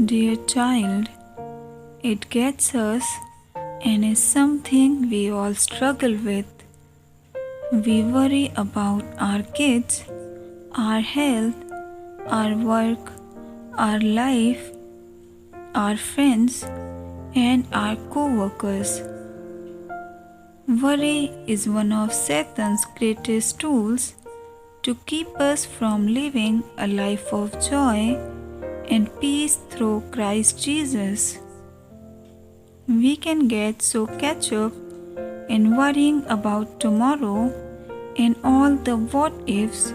Dear child, it gets us and is something we all struggle with. We worry about our kids, our health, our work, our life, our friends, and our co-workers. Worry is one of Satan's greatest tools to keep us from living a life of joy and peace through Christ Jesus. We can get so catch up in worrying about tomorrow and all the what ifs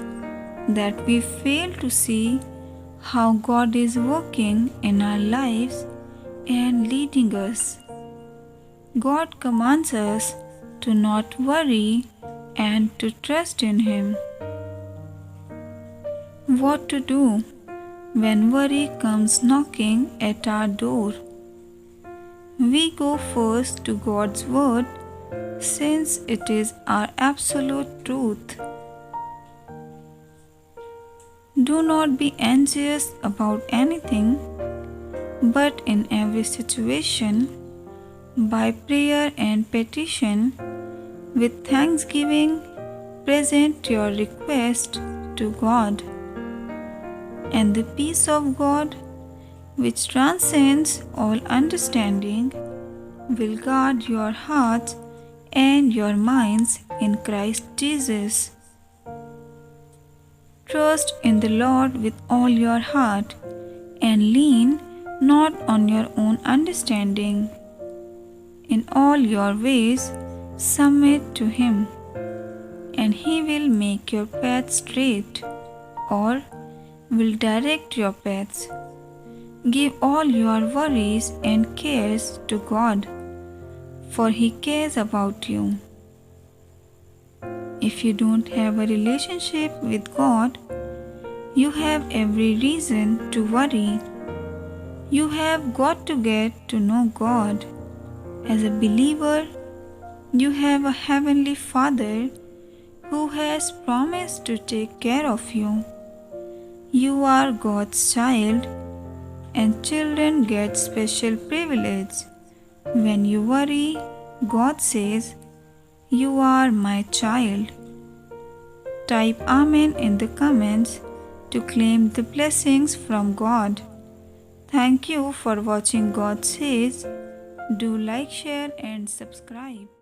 that we fail to see how God is working in our lives and leading us. God commands us to not worry and to trust in Him. What to do when worry comes knocking at our door? We go first to God's Word since it is our absolute truth. Do not be anxious about anything, but in every situation, by prayer and petition, with thanksgiving, present your request to God. And the peace of God, which transcends all understanding, will guard your hearts and your minds in Christ Jesus. Trust in the Lord with all your heart and lean not on your own understanding. In all your ways, submit to Him, and He will make your path straight, or will direct your paths. Give all your worries and cares to God, for He cares about you. If you don't have a relationship with God, you have every reason to worry. You have got to get to know God. As a believer, you have a Heavenly Father who has promised to take care of you. You are God's child, and children get special privilege. When you worry, God says, "You are my child." Type Amen in the comments to claim the blessings from God. Thank you for watching God Says. Do like, share, and subscribe.